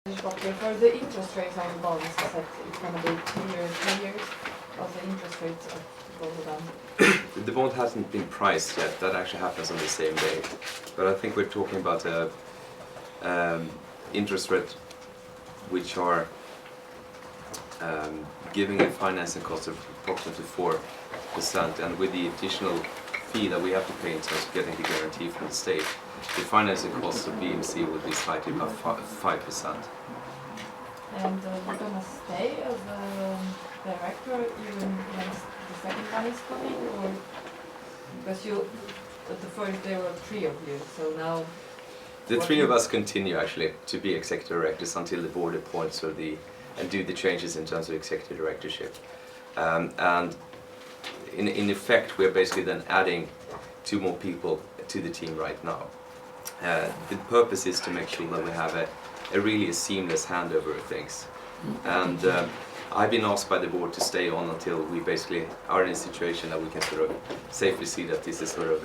For the interest rates on the bonds, is that it's going to be 2 years, 3 years? Or the interest rates of both of them? The bond hasn't been priced yet. That actually happens on the same day. But I think we're talking about interest rate which are giving a financing cost of approximately 4%, and with the additional fee that we have to pay in terms of getting the guarantee from the state, the financing cost of BMC will be slightly above 5%. And you're going to stay as a director even when the second one is coming, or because at the first there were 3 of you, so now the 3 of us continue actually to be executive directors until the board appoints and do the changes in terms of executive directorship. And in effect, we're basically then adding 2 more people to the team right now. The purpose is to make sure that we have a really seamless handover of things. And I've been asked by the board to stay on until we basically are in a situation that we can sort of safely see that this is sort of,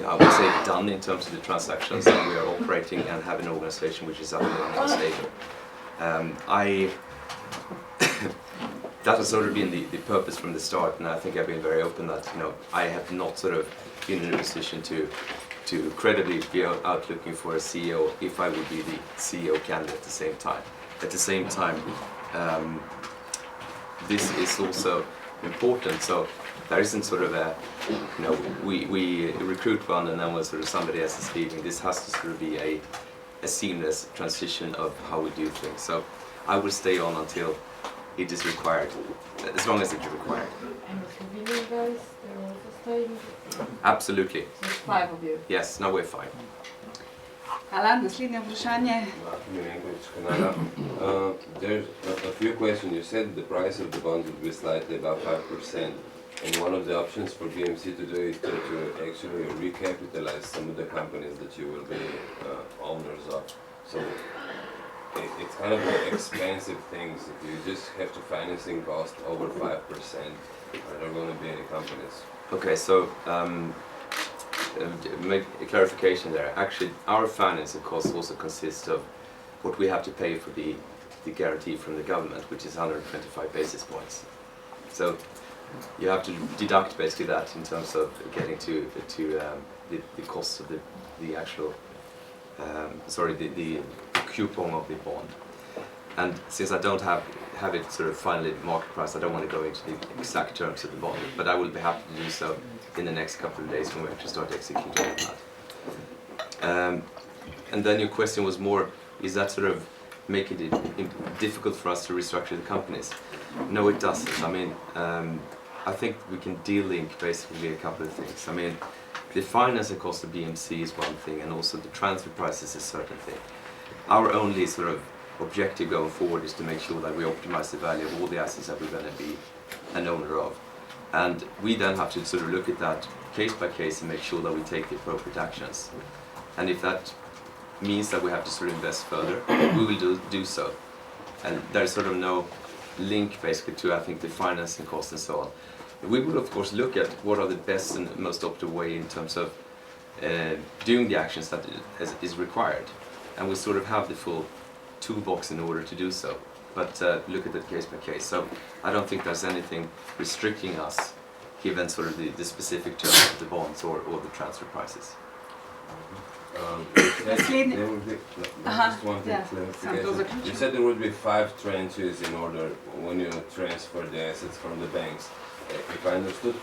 I would say, done in terms of the transactions, and we are operating and have an organization which is up and running and stable. That has sort of been the purpose from the start, and I think I've been very open that I have not sort of been in a position to credibly be out looking for a CEO if I would be the CEO candidate at the same time. At the same time, this is also important, so there isn't sort of a, we recruit one and then when sort of somebody else is leaving. This has to sort of be a seamless transition of how we do things. So I will stay on until it is required, as long as it is required. And the Slovenian guys, they're also staying? Absolutely. So it's 5 of you? Yes, now we're 5. Hvala, naslednje vprašanje. There's a few questions. You said the price of the bond would be slightly above 5%, and one of the options for BMC to do is to actually recapitalize some of the companies that you will be owners of. So it's kind of expensive things. If you just have to financing cost over 5%, are there going to be any companies? Okay, so make a clarification there. Actually, our financing cost also consists of what we have to pay for the guarantee from the government, which is 125 basis points. So you have to deduct basically that in terms of getting to the cost of the actual the coupon of the bond. And since I don't have it sort of finally market price, I don't want to go into the exact terms of the bond, but I will be happy to do so in the next couple of days when we actually start executing on that. And then your question was more, is that sort of making it difficult for us to restructure the companies? No, it doesn't. I mean, I think we can de-link basically a couple of things. I mean, the financing cost of BMC is one thing, and also the transfer price is a certain thing. Our only sort of objective going forward is to make sure that we optimize the value of all the assets that we're going to be an owner of. And we then have to sort of look at that case by case and make sure that we take the appropriate actions. And if that means that we have to sort of invest further, we will do so. And there's sort of no link basically to, I think, the financing cost and so on. We will of course look at what are the best and most optimal way in terms of doing the actions that is required. And we sort of have the full toolbox in order to do so. But look at it case by case. So I don't think there's anything restricting us given sort of the specific terms of the bonds or the transfer prices. Just one thing, clarification. You said there would be 5 tranches in order when you transfer the assets from the banks. If I understood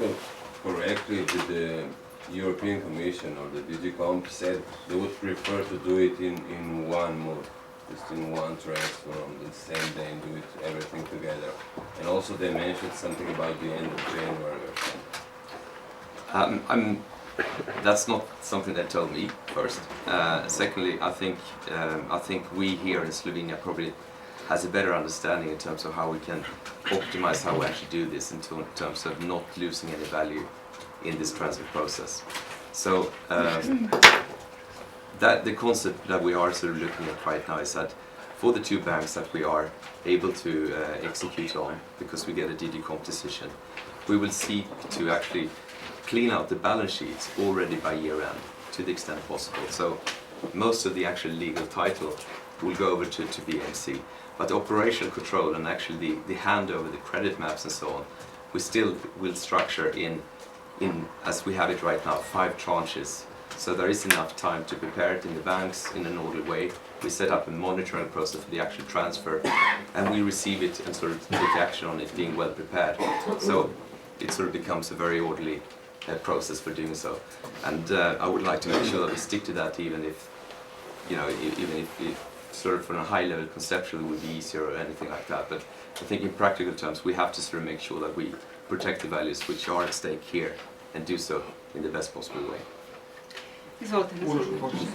correctly, the European Commission or the DG Comp said they would prefer to do it in one move, just in one transfer on the same day and do it everything together. And also they mentioned something about the end of January or something. That's not something they told me first. Secondly, I think we here in Slovenia probably has a better understanding in terms of how we can optimize how we actually do this in terms of not losing any value in this transfer process. So that the concept that we are sort of looking at right now is that for the 2 banks that we are able to execute on, because we get a DG Comp decision, we will seek to actually clean out the balance sheets already by year end to the extent possible. So most of the actual legal title will go over to BMC. But the operational control and actually the handover, the credit maps and so on, we still will structure in as we have it right now, 5 tranches. So there is enough time to prepare it in the banks in an orderly way. We set up a monitoring process for the actual transfer, and we receive it and sort of take action on it being well prepared. So it sort of becomes a very orderly process for doing so. And I would like to make sure that we stick to that, even if, you know, even if it sort of from a high level conceptually would be easier or anything like that. But I think in practical terms, we have to sort of make sure that we protect the values which are at stake here and do so in the best possible way. Izvolite, Uroš, hočeš se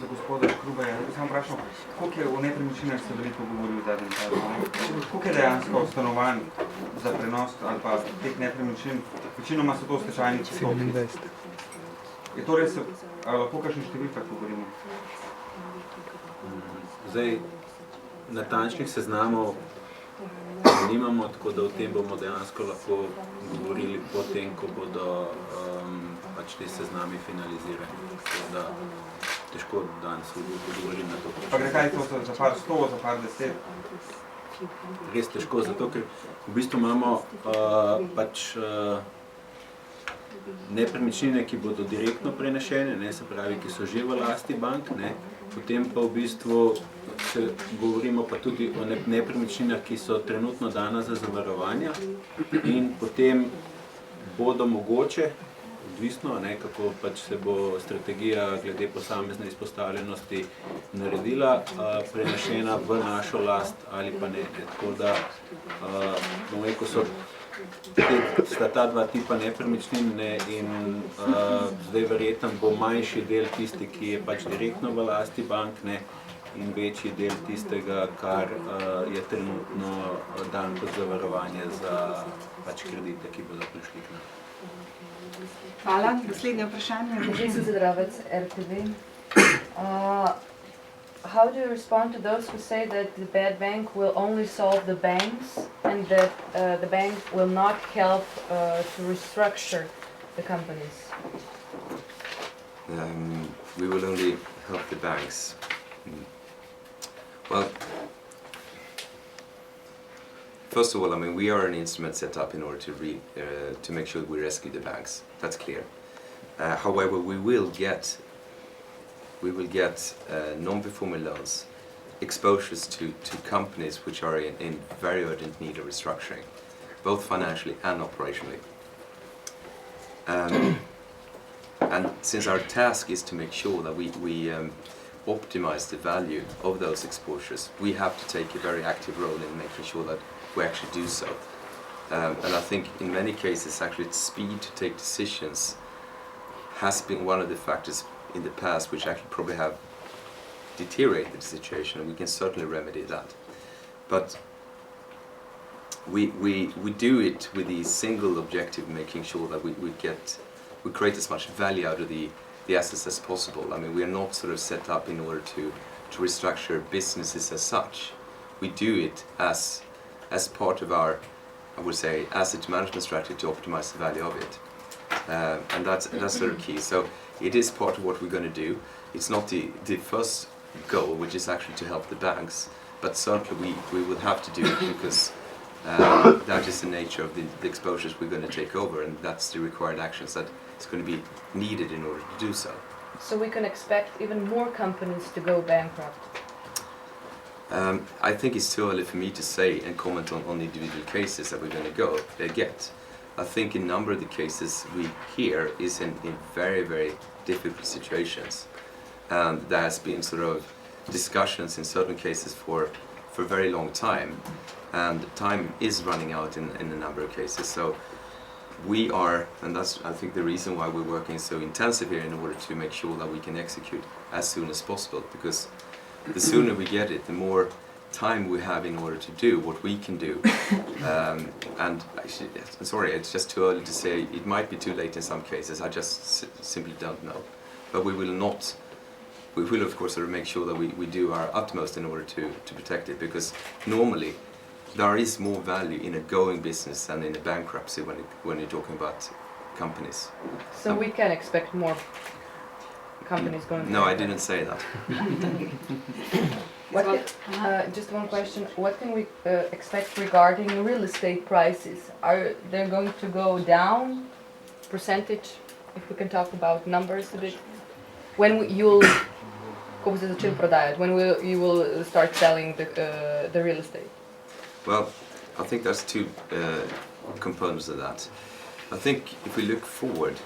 za gospoda Škrubeja. Sam vprašal, koliko je o nepremičninah se veliko govori v zadnjem času? Koliko je dejansko stanovanj za prenos ali pa teh nepremičnin? Večinoma so to stečajni postopki. Je to res, ali lahko kakšnih številkah govorimo? Zdaj, natančnih seznamov nimamo, tako da o tem bomo dejansko lahko govorili potem, ko bodo pač te seznami finalizirani. Tako da težko danes odgovorim na to. Pa gre kaj to za par 100, za par 10? Res težko, zato ker v bistvu imamo pač nepremičnine, ki bodo direktno prenešene, ne, se pravi, ki so že v lasti bank, ne, potem pa v bistvu govorimo pa tudi o nepremičninah, ki so trenutno dana za zavarovanja in potem bodo mogoče, odvisno, ne, kako pač se bo strategija glede posamezne izpostavljenosti naredila, prenešena v našo last ali pa ne. Tako da, bom rekel, sta ta dva tipa nepremičnin, ne, in zdaj verjetno bo manjši del tisti, ki je pač direktno v lasti bank, ne, in večji del tistega, kar je trenutno dan kot zavarovanje za pač kredite, ki bodo prišli k nam. Hvala. Naslednje vprašanje. Zdravec, RTV. How do you respond to those who say that the bad bank will only solve the banks and that the bank will not help to restructure the companies? We will only help the banks. Well, first of all, I mean, we are an instrument set up in order to make sure we rescue the banks. That's clear. However, we will get non-performing loans, exposures to companies which are in very urgent need of restructuring, both financially and operationally. And since our task is to make sure that we optimize the value of those exposures, we have to take a very active role in making sure that we actually do so. And I think in many cases actually speed to take decisions has been one of the factors in the past which actually probably have deteriorated the situation, and we can certainly remedy that. But we do it with the single objective, making sure that we create as much value out of the assets as possible. I mean, we are not sort of set up in order to restructure businesses as such. We do it as part of our, I would say, asset management strategy to optimize the value of it. And that's sort of key. So it is part of what we're going to do. It's not the first goal, which is actually to help the banks, but certainly we will have to do it because that is the nature of the exposures we're going to take over, and that's the required actions that is going to be needed in order to do so. So we can expect even more companies to go bankrupt? I think it's too early for me to say and comment on individual cases that we're going to get. I think a number of the cases we hear is in very, very difficult situations. And there has been sort of discussions in certain cases for a very long time. And time is running out in a number of cases. So we are, and that's I think the reason why we're working so intensive here, in order to make sure that we can execute as soon as possible. Because the sooner we get it, the more time we have in order to do what we can do. And actually, I'm sorry, it's just too early to say. It might be too late in some cases. I just simply don't know. But we will of course sort of make sure that we do our utmost in order to protect it, because normally there is more value in a going business than in a bankruptcy when you're talking about companies. So we can expect more? company is going. No, I didn't say that. Just one question. What can we expect regarding real estate prices? Are they going to go down? Percentage? If we can talk about numbers a bit. When you'll you will start selling the real estate? Well, I think there's two components of that. I think if we look forward,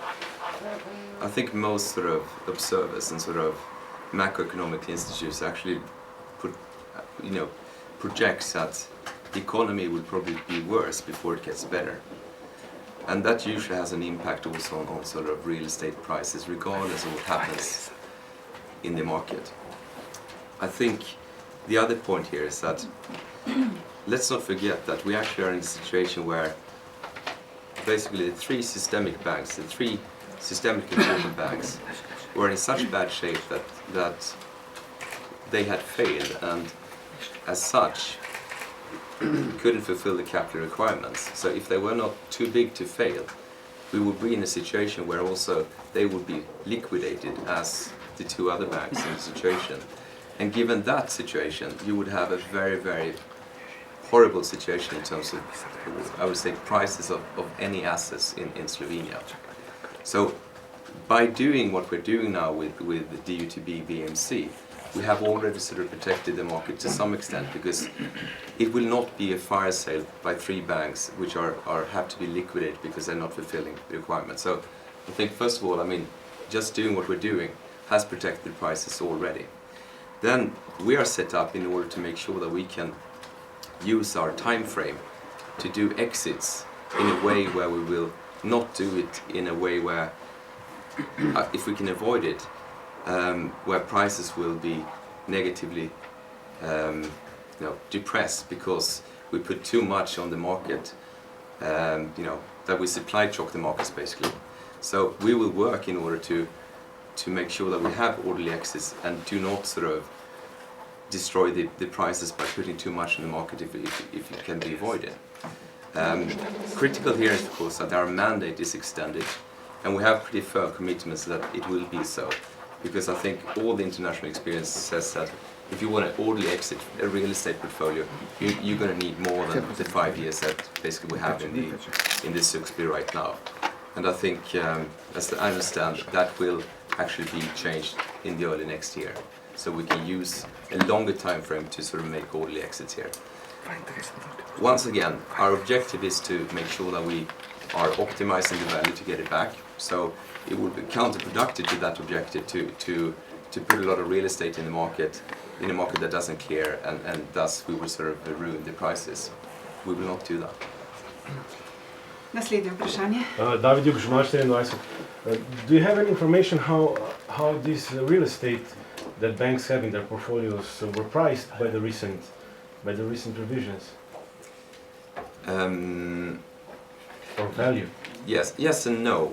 I think most sort of observers and sort of macroeconomic institutes actually projects that the economy will probably be worse before it gets better. And that usually has an impact also on sort of real estate prices, regardless of what happens in the market. I think the other point here is that let's not forget that we actually are in a situation where basically the three systemic banks, the three systemically important banks, were in such bad shape that they had failed, and as such couldn't fulfill the capital requirements. So if they were not too big to fail, we would be in a situation where also they would be liquidated as the two other banks in the situation. And given that situation, you would have a very, very horrible situation in terms of, I would say, prices of any assets in Slovenia. So by doing what we're doing now with the DUTB BMC, we have already sort of protected the market to some extent, because it will not be a fire sale by three banks which have to be liquidated because they're not fulfilling the requirements. So I think first of all, I mean, just doing what we're doing has protected prices already. Then we are set up in order to make sure that we can use our time frame to do exits in a way where we will not do it in a way where, if we can avoid it, where prices will be negatively depressed because we put too much on the market, that we supply choke the markets basically. So we will work in order to make sure that we have orderly exits and do not sort of destroy the prices by putting too much in the market if it can be avoided. Critical here is of course that our mandate is extended, and we have pretty firm commitments that it will be so, because I think all the international experience says that if you want to orderly exit a real estate portfolio, you're going to need more than the 5 years that basically we have in this Škrubej right now. And I think, as I understand, that will actually be changed in the early next year. So we can use a longer time frame to sort of make orderly exits here. Once again, our objective is to make sure that we are optimizing the value to get it back. So it would be counterproductive to that objective to put a lot of real estate in a market that doesn't clear, and thus we will sort of ruin the prices. We will not do that. Naslednje vprašanje. David Jugoš, 24. Do you have any information how this real estate that banks have in their portfolios were priced by the recent revisions? Or value? Yes and no.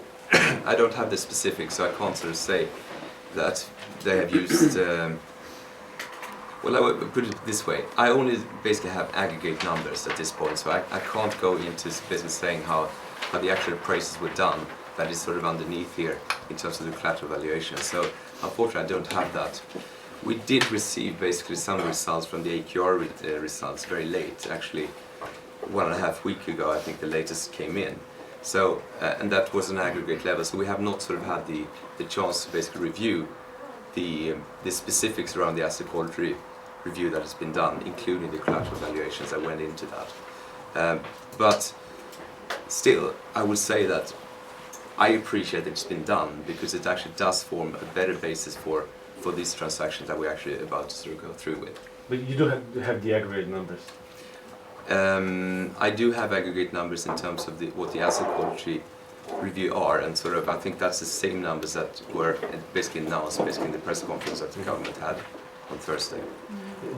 I don't have the specifics, so I can't sort of say that they have used. Well, I would put it this way: I only basically have aggregate numbers at this point, so I can't go into basically saying how the actual prices were done. That is sort of underneath here in terms of the collateral valuation. So unfortunately, I don't have that. We did receive basically some results from the AQR results very late, actually 1.5 weeks ago. I think the latest came in. So and that was an aggregate level. So we have not sort of had the chance to basically review the specifics around the asset quality review that has been done, including the collateral valuations that went into that. But still, I would say that I appreciate that it's been done, because it actually does form a better basis for these transactions that we're actually about to sort of go through with. But you do have the aggregate numbers? I do have aggregate numbers in terms of what the asset quality review are, and sort of I think that's the same numbers that were basically announced in the press conference that the government had on Thursday.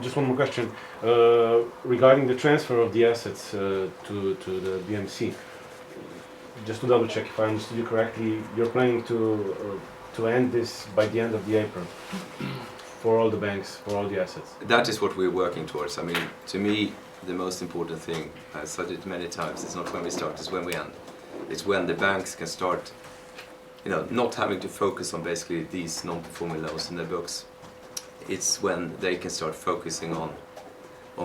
Just one more question regarding the transfer of the assets to the BMC. Just to double check if I understood you correctly, you're planning to end this by the end of the April for all the banks, for all the assets? That is what we're working towards. I mean, to me, the most important thing, I've said it many times, it's not when we start, it's when we end. It's when the banks can start, not having to focus on basically these non-performing loans in their books. It's when they can start focusing on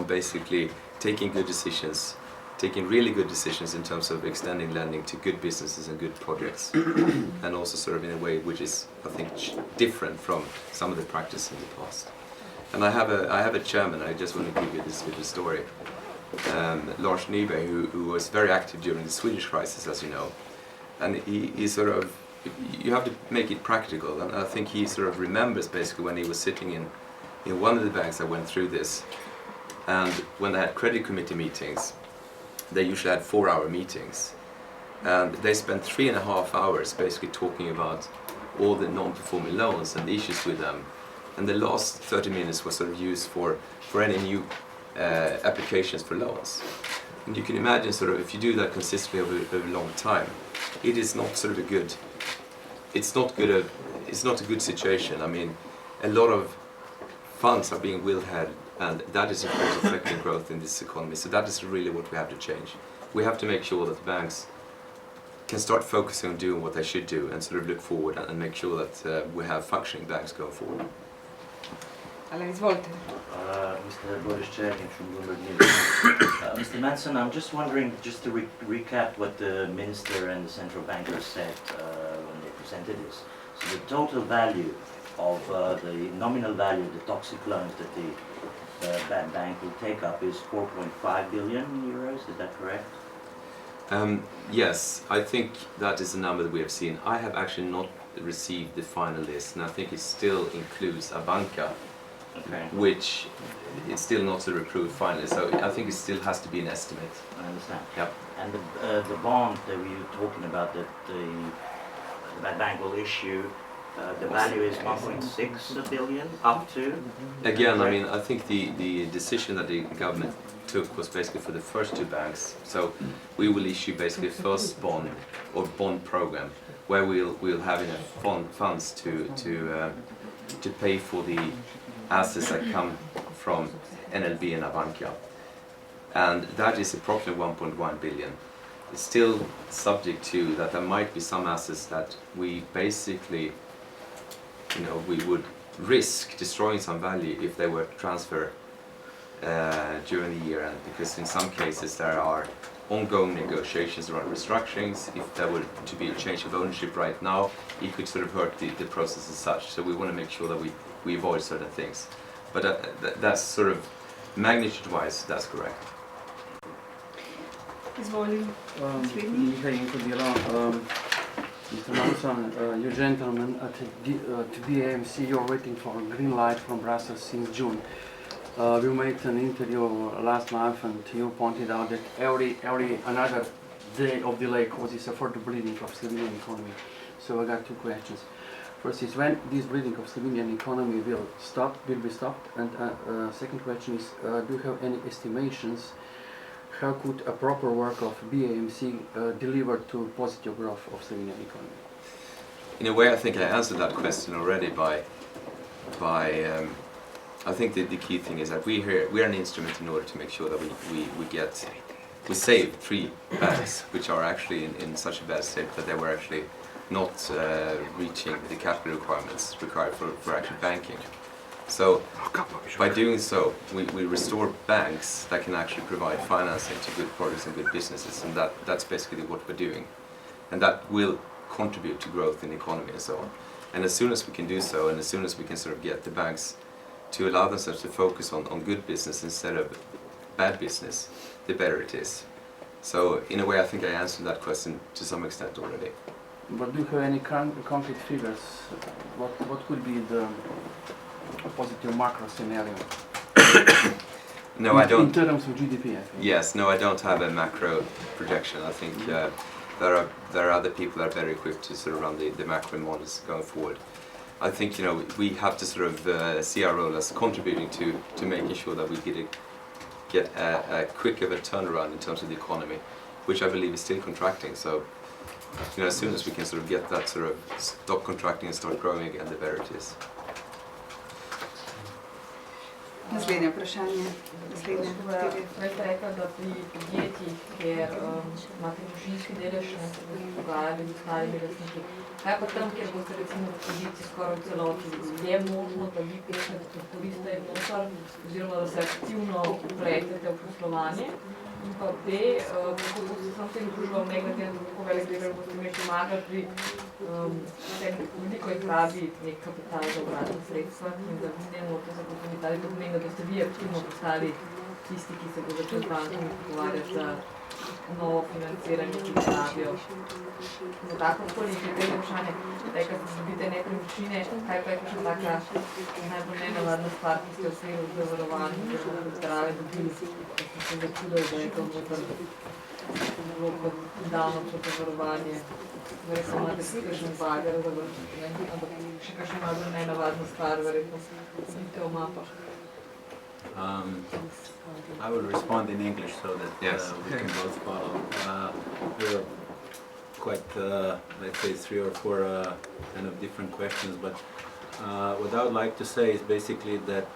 basically taking good decisions, taking really good decisions in terms of extending lending to good businesses and good projects, and also sort of in a way which is, I think, different from some of the practice in the past. And I have a chairman. I just want to give you this little story. Janez Škrubej, who was very active during the Swedish crisis, as you know, and he sort of, you have to make it practical, and I think he sort of remembers basically when he was sitting in one of the banks that went through this, and when they had credit committee meetings, they usually had 4-hour meetings, and they spent 3.5 hours basically talking about all the non-performing loans and the issues with them, and the last 30 minutes was sort of used for any new applications for loans. And you can imagine sort of if you do that consistently over a long time, it is not sort of a good, it's not a good situation. I mean, a lot of funds are being withheld, and that is of course affecting growth in this economy. So that is really what we have to change. We have to make sure that the banks can start focusing on doing what they should do and sort of look forward and make sure that we have functioning banks going forward. Izvolite. Mr. Boriščekin from Bloomberg News. Mr. Månsson, I'm just wondering, just to recap what the minister and the central bankers said when they presented this. So the total value of the nominal value of the toxic loans that the bad bank will take up is 4.5 billion euros, is that correct? Yes, I think that is the number that we have seen. I have actually not received the final list, and I think it still includes Abanca, Okay. which it's still not sort of approved finally, so I think it still has to be an estimate. I understand. Yep. And the bond that we were talking about that the bad bank will issue, the value is 1.6 billion up to? Again, I mean, I think the decision that the government took was basically for the first two banks. So we will issue basically a first bond or bond program where we'll have enough funds to pay for the assets that come from NLB and Abanca. And that is approximately 1.1 billion. It's still subject to that there might be some assets that we basically, we would risk destroying some value if they were transferred during the year end, because in some cases there are ongoing negotiations around restructurings. If there were to be a change of ownership right now, it could sort of hurt the process as such. So we want to make sure that we avoid certain things. But that's sort of magnitude-wise, that's correct. Izvoli. Mihaj Inkodila, Mr. Månsson, you gentlemen at BAMC, you're waiting for a green light from Brussels since June. We made an interview last month, and you pointed out that every another day of delay causes a further bleeding of Slovenian economy. So I got two questions. First is when this bleeding of Slovenian economy will be stopped, and second question is, do you have any estimations how could a proper work of BAMC deliver to positive growth of Slovenian economy? In a way, I think I answered that question already by I think the key thing is that we are an instrument in order to make sure that we save 3 banks which are actually in such a bad state that they were actually not reaching the capital requirements required for actual banking. So by doing so, we restore banks that can actually provide financing to good products and good businesses, and that's basically what we're doing. And that will contribute to growth in the economy and so on. And as soon as we can do so, and as soon as we can sort of get the banks to allow themselves to focus on good business instead of bad business, the better it is. So in a way, I think I answered that question to some extent already. But do you have any concrete figures? What could be the positive macro scenario? No, I don't. In terms of GDP, I think. Yes, no, I don't have a macro projection. I think there are other people that are better equipped to sort of run the macro models going forward. I think we have to sort of see our role as contributing to making sure that we get a quick of a turnaround in terms of the economy, which I believe is still contracting. So as soon as we can sort of get that sort of stop contracting and start growing again, the better it is. Naslednje vprašanje. Naslednje. Prej ste rekla, da pri podjetjih, kjer imate družinski delež, ne ste pogajali z ostalimi lastniki. Kaj pa tam, kjer boste recimo v podjetji skoraj v celoti? Je možno, da vi pišete koriste in notar, oziroma da se aktivno vpletete v poslovanje? In pa B, kako boste sam tem družbam nekaj, kako velik delež boste imeli pomagali pri tem, veliko jih rabi nek kapital za obratna sredstva in da vi ne morate zagotoviti, ali to pomeni, da boste vi aktivno postali tisti, ki se bo začel z bankami pogovarjati za novo financiranje, ki ga rabijo. Za takokoli je tega vprašanje, rekla ste, da dobite nepremičnine, kaj pa je še taka najbolj nenavadna stvar, ki ste v okviru zavarovanj, ki ste zdrave dobili, da ste se začudili, da je to zelo kot davno zavarovanje. Verjetno imate si kakšen bager, ampak še kakšna najbolj nenavadna stvar, verjetno vidite v mapah. I will respond in English so that we can both follow. There are quite, let's say, 3 or 4 kind of different questions, but what I would like to say is basically that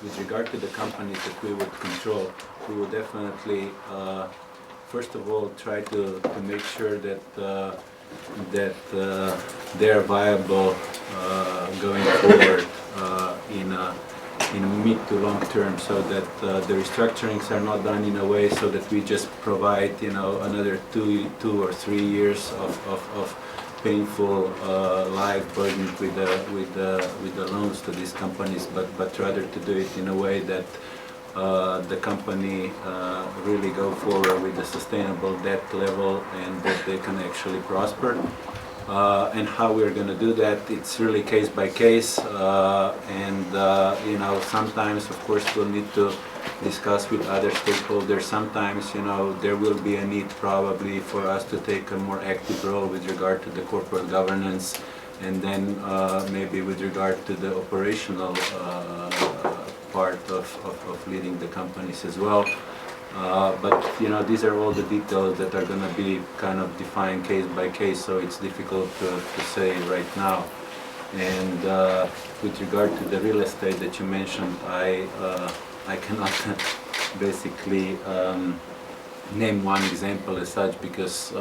with regard to the companies that we would control, we would definitely, first of all, try to make sure that they are viable going forward in a mid to long term, so that the restructurings are not done in a way so that we just provide, another 2 or 3 years of painful life burdened with the loans to these companies, but rather to do it in a way that the company really go forward with a sustainable debt level and that they can actually prosper. And how we're going to do that, it's really case by case, and sometimes of course we'll need to discuss with other stakeholders. Sometimes there will be a need probably for us to take a more active role with regard to the corporate governance, and then maybe with regard to the operational part of leading the companies as well. But these are all the details that are going to be kind of defined case by case, so it's difficult to say right now. And with regard to the real estate that you mentioned, I cannot basically name one example as such, because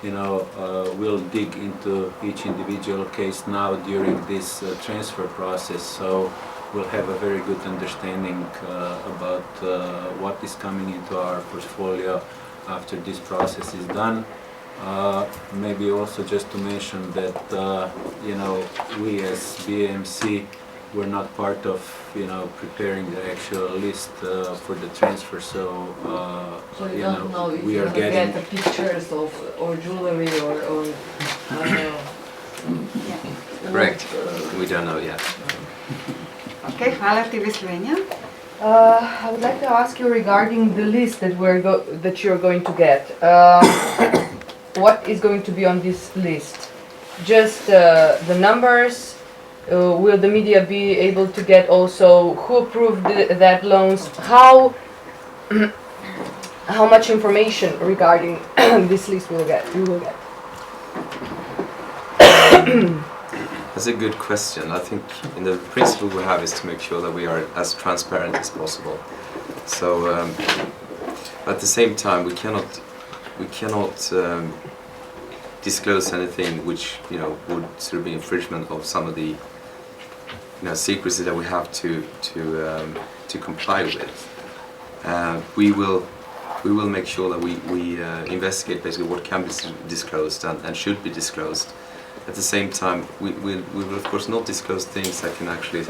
we'll dig into each individual case now during this transfer process. So we'll have a very good understanding about what is coming into our portfolio after this process is done. Maybe also just to mention that we as BAMC were not part of preparing the actual list for the transfer, so you don't know if we you're are going to getting get the pictures or jewelry or I don't know. Correct. We don't know yet. Okay, hvala TV Slovenija. I would like to ask you regarding the list that you're going to get. What is going to be on this list? Just the numbers? Will the media be able to get also who approved that loans? How much information regarding this list we will get? That's a good question. I think the principle we have is to make sure that we are as transparent as possible. So at the same time, we cannot disclose anything which would sort of be infringement of some of the secrecy that we have to comply with. We will make sure that we investigate basically what can be disclosed and should be disclosed. At the same time, we will of course not disclose things that can actually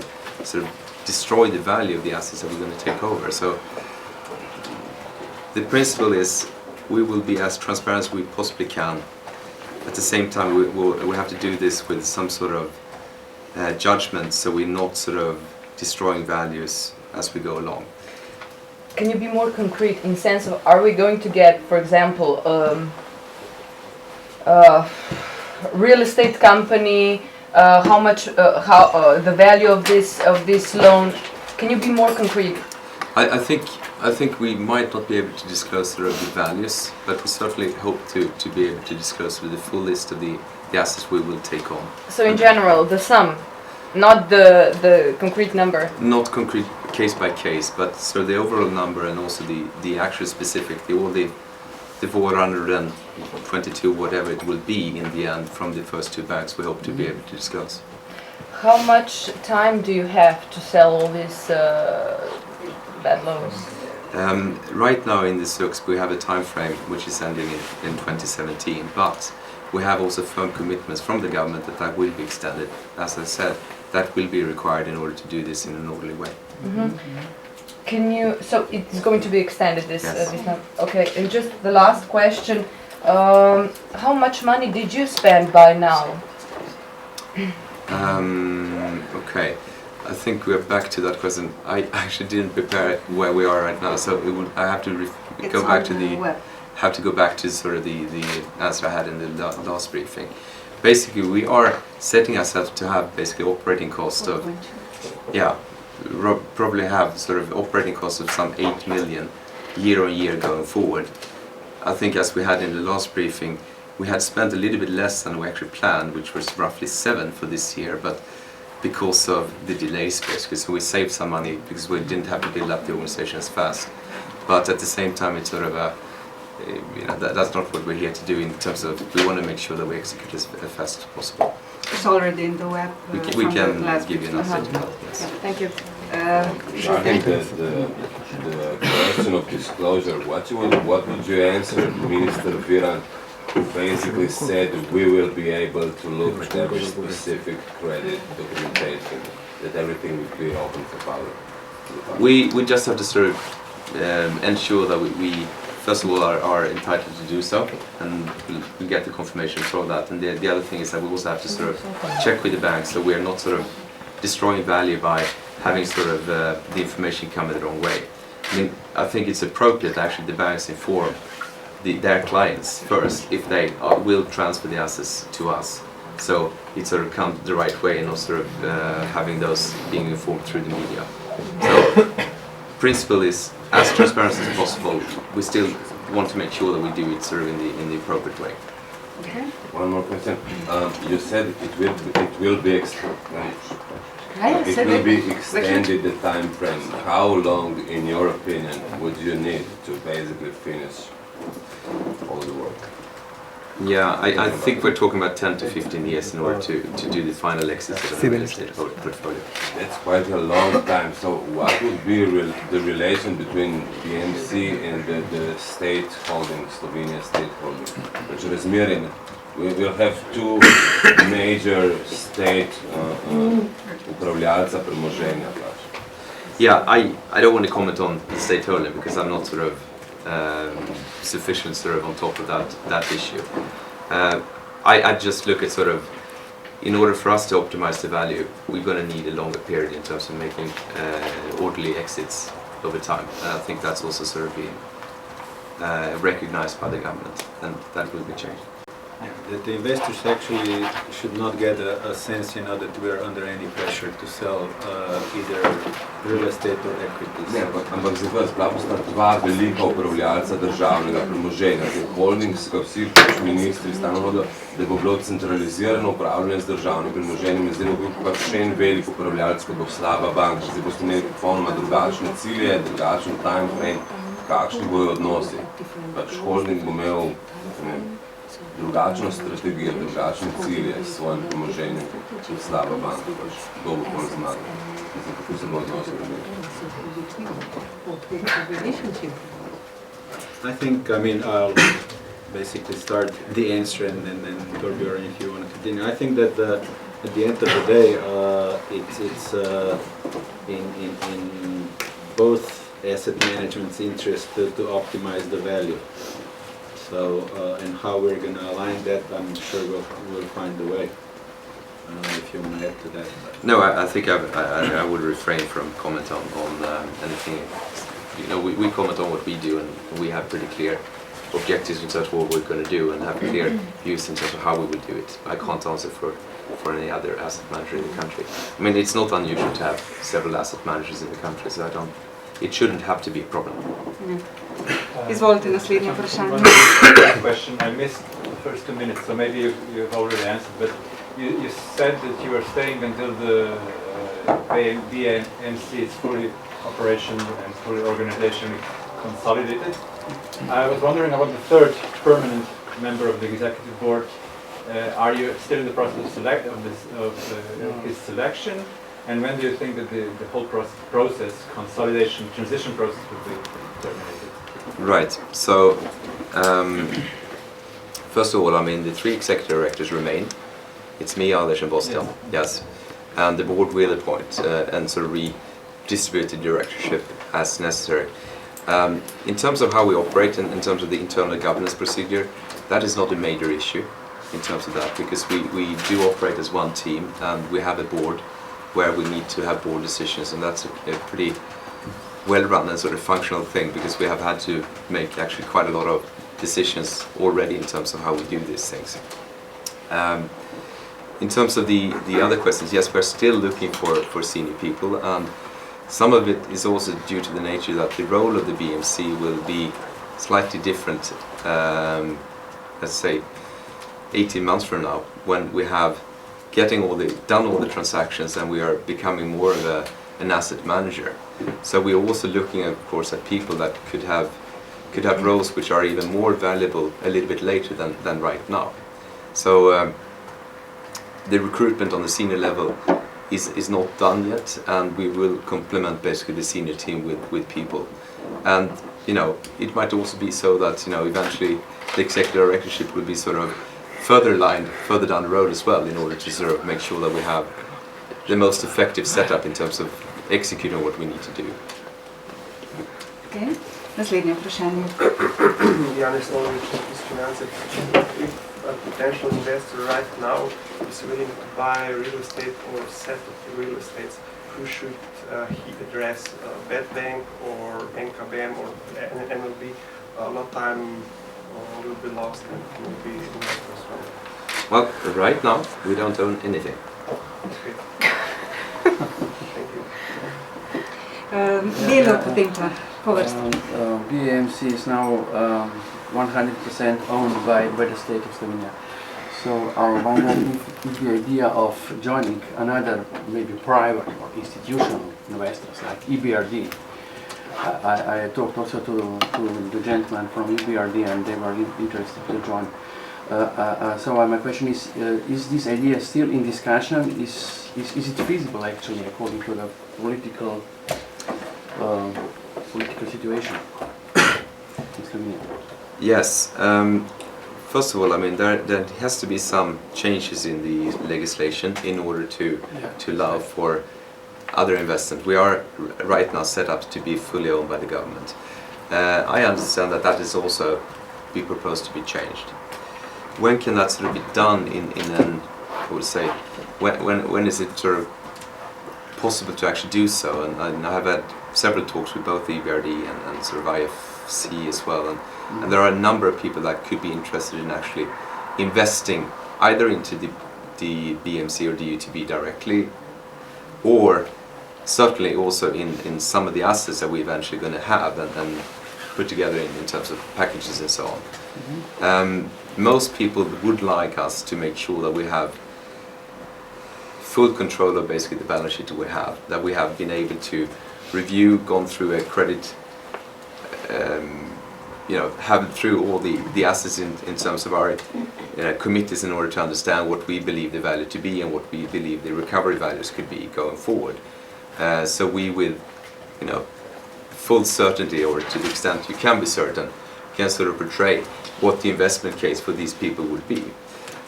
sort of destroy the value of the assets that we're going to take over. So the principle is we will be as transparent as we possibly can. At the same time, we have to do this with some sort of judgment, so we're not sort of destroying values as we go along. Can you be more concrete in sense of, are we going to get, for example, real estate company, how much, the value of this loan? Can you be more concrete? I think we might not be able to disclose the values, but we certainly hope to be able to disclose the full list of the assets we will take on. So in general, the sum, not the concrete number? Not concrete. case by case, but so the overall number and also the actual specific, all the 422, whatever it will be in the end from the first two banks, we hope to be able to discuss. How much time do you have to sell all these bad loans? Right now in the SUX we have a time frame which is ending in 2017, but we have also firm commitments from the government that will be extended. As I said, that will be required in order to do this in an orderly way. Can you, so it's going to be extended this, Yes. this month? Okay, and just the last question, how much money did you spend by now? Okay, I think we're back to that question. I actually didn't prepare where we are right now, so I have to go back to the web. have to go back to sort of the answer I had in the last briefing. Basically, we are setting ourselves to have basically operating cost of, probably have sort of operating costs of some 8 million year on year going forward. I think as we had in the last briefing, we had spent a little bit less than we actually planned, which was roughly 7 for this year, but because of the delays basically, so we saved some money because we didn't have to build up the organization as fast. But at the same time, it's sort of a, that's not what we're here to do in terms of, we want to make sure that we execute as fast as possible. It's already in the web. We from the can last give you an briefing. update. Yes. Thank you. I think that the question of disclosure, what would you answer Minister Viran, who basically said we will be able to look at every specific credit documentation, that everything will be open for public? We just have to sort of ensure that we first of all are entitled to do so, and we get the confirmation for that. And the other thing is that we also have to sort of check with the banks so we are not sort of destroying value by having sort of the information come in the wrong way. I mean, I think it's appropriate actually the banks inform their clients first if they will transfer the assets to us. So it sort of comes the right way and not sort of having those being informed through the media. So principle is as transparent as possible. We still want to make sure that we do it sort of in the appropriate way. Okay. One more question. You said it will be extended the time frame. How long, in your opinion, would you need to basically finish all the work? Yeah, I think we're talking about 10 to 15 years in order to do the final exit of the real estate portfolio. That's quite a long time. So what would be the relation between BMC and the state holding, Slovenia state holding? We will have two major state upravljalca premoženja. Yeah, I don't want to comment on the state holding because I'm not sort of sufficient sort of on top of that issue. I just look at sort of, in order for us to optimize the value, we're going to need a longer period in terms of making orderly exits over time. And I think that's also sort of being recognized by the government, and that will be changed. That the investors actually should not get a sense, that we are under any pressure to sell either real estate or equities. Ne, ampak za vas sta dva velika upravljalca državnega premoženja. Holding, vsi ministri stanovo, da bo bilo centralizirano upravljanje z državnim premoženjem in zdaj bo bil pa še en velik upravljalec, kot bo slaba banka. Zdaj boste imeli popolnoma drugačne cilje, drugačen time frame, kakšni bojo odnosi. Holding bo imel drugačno strategijo, drugačne cilje s svojim premoženjem kot slaba banka, kdo bo bolj zmagal. Kako se bo odnosili? I think, I'll basically start the answer and then Torbjörn, if you want to continue. I think that at the end of the day, it's in both asset management's interest to optimize the value. So, and how we're going to align that, I'm sure we'll find a way. I don't know if you want to add to that. No, I think I would refrain from comment on anything. We comment on what we do, and we have pretty clear objectives in terms of what we're going to do, and have clear views in terms of how we will do it. I can't answer for any other asset manager in the country. I mean, it's not unusual to have several asset managers in the country, so it shouldn't have to be a problem. Izvolite, naslednje vprašanje. Question. I missed the first 2 minutes, so maybe you've already answered, but you said that you are staying until the BMC is fully operational and fully organizationally consolidated. I was wondering about the third permanent member of the executive board. Are you still in the process of his selection? And when do you think that the whole process, consolidation, transition process will be terminated? Right. So, first of all, I mean, the 3 executive directors remain. It's me, Anders, and Boston. Yes. And the board will appoint and sort of redistribute the directorship as necessary. In terms of how we operate and in terms of the internal governance procedure, that is not a major issue in terms of that, because we do operate as one team and we have a board where we need to have board decisions, and that's a pretty well run and sort of functional thing, because we have had to make actually quite a lot of decisions already in terms of how we do these things. In terms of the other questions, yes, we're still looking for senior people, and some of it is also due to the nature that the role of the BMC will be slightly different, let's say 18 months from now, when we have done all the transactions and we are becoming more of an asset manager. So we are also looking, of course, at people that could have roles which are even more valuable a little bit later than right now. So the recruitment on the senior level is not done yet, and we will complement basically the senior team with people. And it might also be so that eventually the executive directorship will be sort of further down the road as well, in order to sort of make sure that we have the most effective setup in terms of executing what we need to do. Okay. Naslednje vprašanje. Janez Škrubej iz Finance. If a potential investor right now is willing to buy real estate or set of real estates, who should he address? Bad Bank or NKBM or NLB? No time will be lost and will be investors from it. Well, right now we don't own anything. Okay. Thank you. Delo potem pa po vrsti. BMC is now 100% owned by the state of Slovenia. So why not if the idea of joining another maybe private or institutional investors like EBRD? I talked also to the gentleman from EBRD and they were interested to join. So my question is this idea still in discussion? Is it feasible actually according to the political situation in Slovenia? Yes. First of all, I mean, there has to be some changes in the legislation in order to allow for other investment. We are right now set up to be fully owned by the government. I understand that is also be proposed to be changed. When can that sort of be done in an, I would say, when is it sort of possible to actually do so? And I have had several talks with both EBRD and sort of IFC as well, and there are a number of people that could be interested in actually investing either into the BMC or DUTB directly, or certainly also in some of the assets that we're eventually going to have and put together in terms of packages and so on. Mm-hmm. Most people would like us to make sure that we have full control of basically the balance sheet that we have been able to review, gone through a credit, have through all the assets in terms of our committees in order to understand what we believe the value to be and what we believe the recovery values could be going forward. So we, with full certainty, or to the extent you can be certain, can sort of portray what the investment case for these people would be.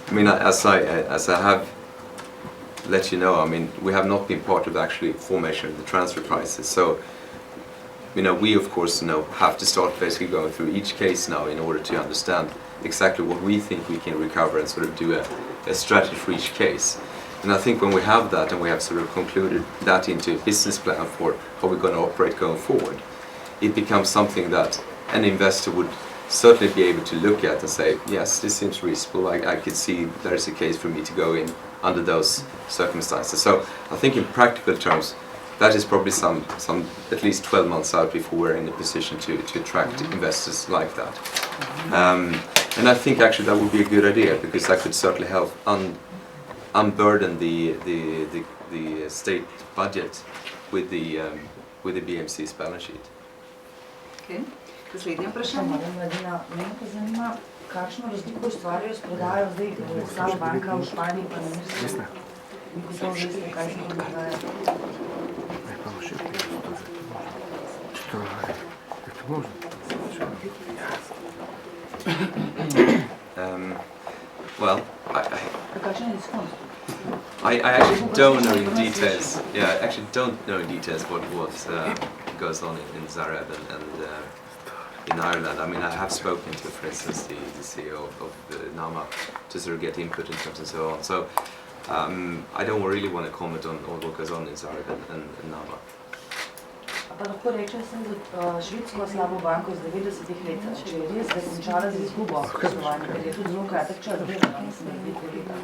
I mean, as I have let you know, I mean, we have not been part of actually formation of the transfer prices. So, we of course have to start basically going through each case now in order to understand exactly what we think we can recover and sort of do a strategy for each case. And I think when we have that and we have sort of concluded that into a business plan for how we're going to operate going forward, it becomes something that an investor would certainly be able to look at and say, yes, this seems reasonable, I could see there's a case for me to go in under those circumstances. So I think in practical terms, that is probably some at least 12 months out before we're in a position to attract investors like that. And I think actually that would be a good idea, because that could certainly help unburden the the state budget with the BMC's balance sheet. Okay. Naslednje vprašanje. Mene pa zanima, kakšno razliko ustvarjajo s prodajo zdaj slaba banka v Španiji pa Nemčiji? Kako veste, kaj se tam dogaja? Well, I actually don't know in details. Yeah, I actually don't know in details what goes on in Zagreb and in Ireland. I mean, I have spoken to, for instance, the CEO of NAMA to sort of get input in terms and so on. So I don't really want to comment on what goes on in Zagreb and NAMA. Pa lahko rečem, sem za švedsko slabo banko z 90-ih let, če je res, da je končala z izgubo poslovanja, ker je tudi zelo kratek čas, da mislim, da je 2 leta.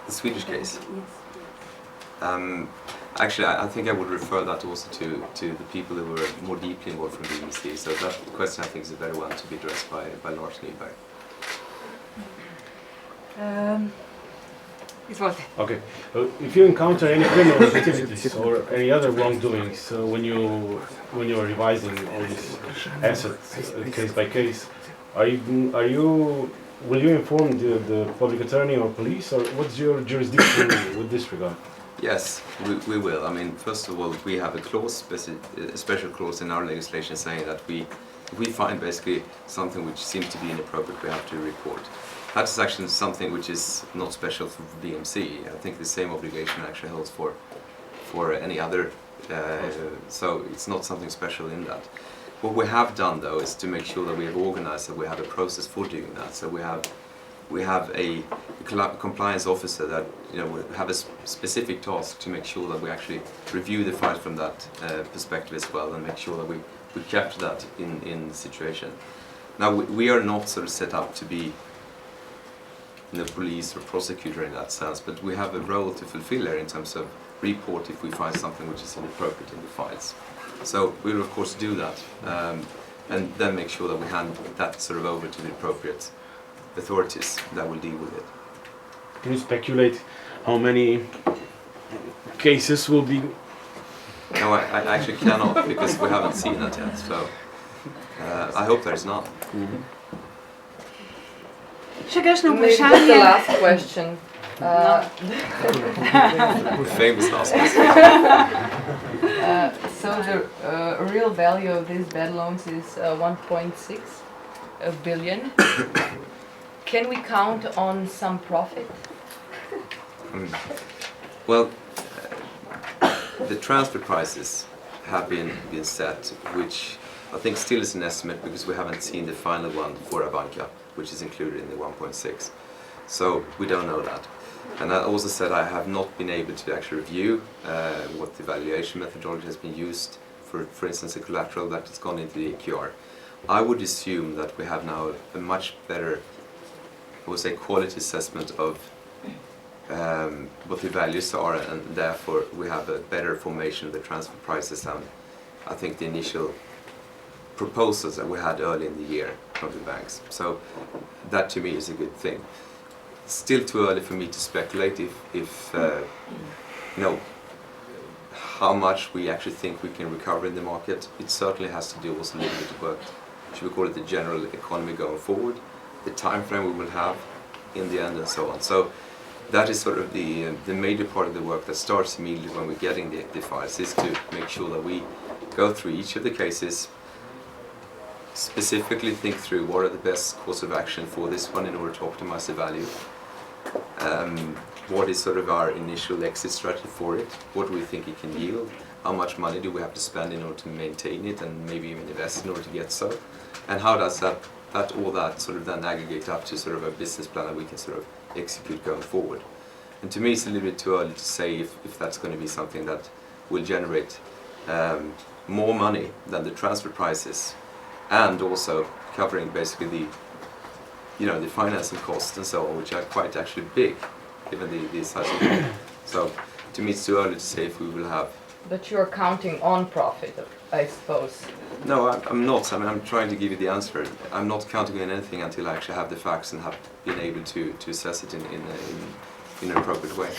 The Swedish case? Actually, I think I would refer that also to the people who were more deeply involved from the BBC. So that question, I think, is a better one to be addressed by Lars Nyberg. Okay. If you encounter any criminal activities or any other wrongdoings when you are revising all these assets case by case, will you inform the public attorney or police, or what's your jurisdiction with this regard? Yes, we will. I mean, first of all, we have a clause, a special clause in our legislation saying that if we find basically something which seems to be inappropriate, we have to report. That is actually something which is not special for BMC. I think the same obligation actually holds for any other, so it's not something special in that. What we have done though is to make sure that we have organized that we have a process for doing that. So we have a compliance officer that will have a specific task to make sure that we actually review the files from that perspective as well, and make sure that we capture that in the situation. Now we are not sort of set up to be police or prosecutor in that sense, but we have a role to fulfill there in terms of report if we find something which is inappropriate in the files. So we will of course do that, and then make sure that we hand that sort of over to the appropriate authorities that will deal with it. Can you speculate how many cases will be? No, I actually cannot, because we haven't seen that yet, so I hope there is not. Še kakšno Maybe just vprašanje? the last question. Famous last question. So the real value of these bad loans is 1.6 billion. Can we count on some profit? Well, the transfer prices have been set, which I think still is an estimate because we haven't seen the final one for Abanca, which is included in the 1.6. So we don't know that. And I also said I have not been able to actually review what the valuation methodology has been used for instance, the collateral that has gone into the AQR. I would assume that we have now a much better, I would say, quality assessment of what the values are, and therefore we have a better formation of the transfer prices than I think the initial proposals that we had early in the year from the banks. So that to me is a good thing. Still too early for me to speculate if how much we actually think we can recover in the market. It certainly has to do also a little bit about, should we call it, the general economy going forward, the time frame we will have in the end, and so on. So that is sort of the major part of the work that starts immediately when we're getting the files, is to make sure that we go through each of the cases, specifically think through what are the best course of action for this one in order to optimize the value. What is sort of our initial exit strategy for it? What do we think it can yield? How much money do we have to spend in order to maintain it and maybe even invest in order to get so? And how does that all that sort of then aggregate up to sort of a business plan that we can sort of execute going forward? And to me it's a little bit too early to say if that's going to be something that will generate more money than the transfer prices, and also covering basically the financing costs and so on, which are quite actually big given the size of the. So to me it's too early to say if we will have But you're counting on profit, I suppose. No, I'm not. I mean, I'm trying to give you the answer. I'm not counting on anything until I actually have the facts and have been able to assess it in an appropriate way.